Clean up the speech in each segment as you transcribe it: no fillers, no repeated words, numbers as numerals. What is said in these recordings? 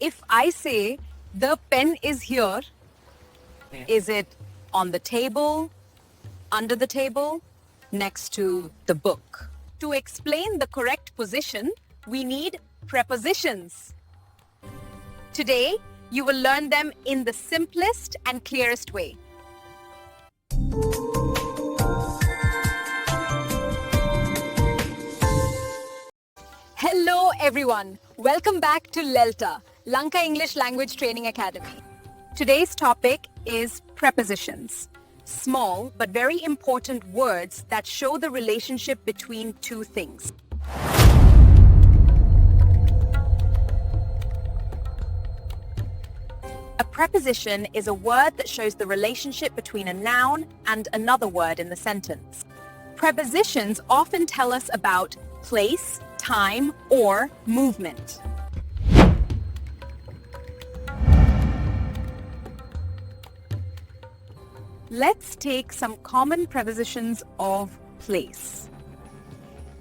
If I say the pen is here, is it on the table, under the table, next to the book? To explain the correct position, we need prepositions. Today, you will learn them in the simplest and clearest way. Hello everyone, welcome back to LELTA, Lanka English Language Training Academy. Today's topic is prepositions, small but very important words that show the relationship between two things. A preposition is a word that shows the relationship between a noun and another word in the sentence. Prepositions often tell us about place, time, or movement. Let's take some common prepositions of place.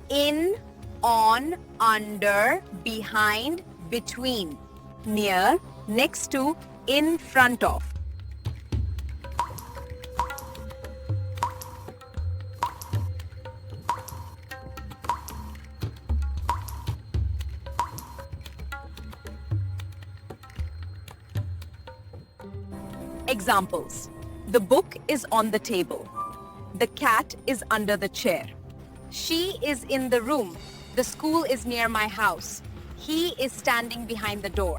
In, on, under, behind, between, near, next to, in front of. Examples. The book is on the table. The cat is under the chair. She is in the room. The school is near my house. He is standing behind the door.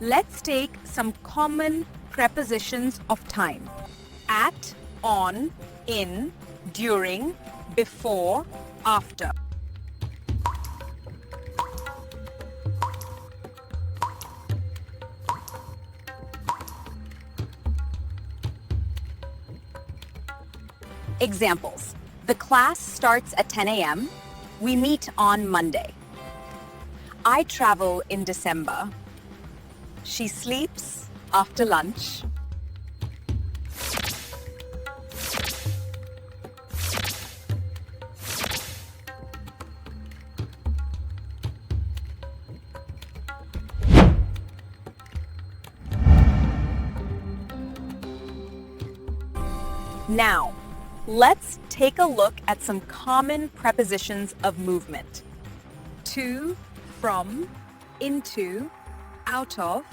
Let's take some common prepositions of time. At, on, in, during, before, after. Examples. The class starts at 10 a.m. We meet on Monday. I travel in December. She sleeps after lunch. Now, let's take a look at some common prepositions of movement. To, from, into, out of,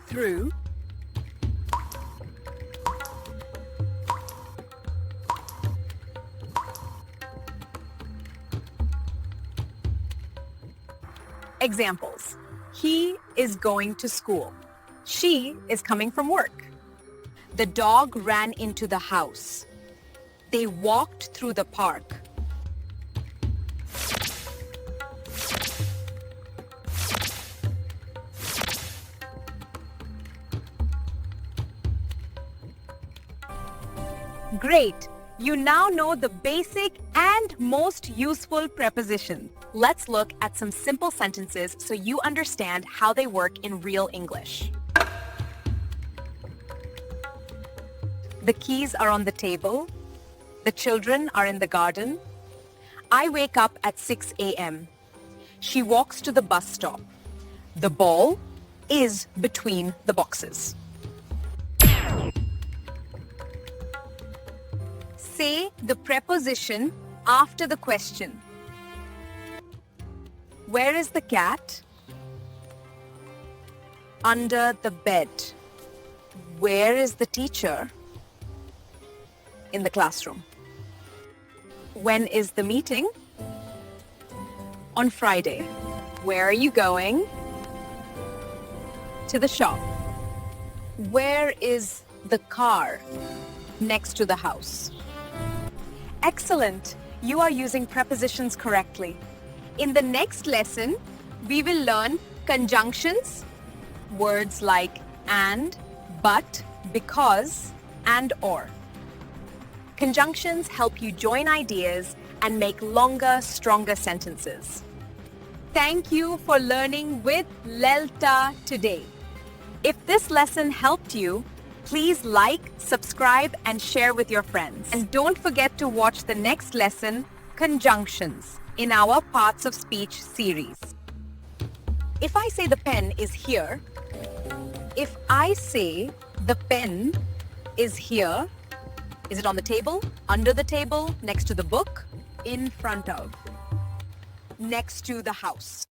through. Examples. He is going to school. She is coming from work. The dog ran into the house. They walked through the park. Great! You now know the basic and most useful prepositions. Let's look at some simple sentences so you understand how they work in real English. The keys are on the table. The children are in the garden. I wake up at 6 a.m. She walks to the bus stop. The ball is between the boxes. Say the preposition after the question. Where is the cat? Under the bed. Where is the teacher? In the classroom. When is the meeting? On Friday. Where are you going? To the shop. Where is the car? Next to the house. Excellent! You are using prepositions correctly. In the next lesson, we will learn conjunctions, words like and, but, because, and or. Conjunctions help you join ideas and make longer, stronger sentences. Thank you for learning with LELTA today. If this lesson helped you, please like, subscribe, and share with your friends. And don't forget to watch the next lesson, Conjunctions, in our Parts of Speech series. If I say the pen is here, if I say the pen is here, is it on the table, under the table, next to the book, in front of, next to the house?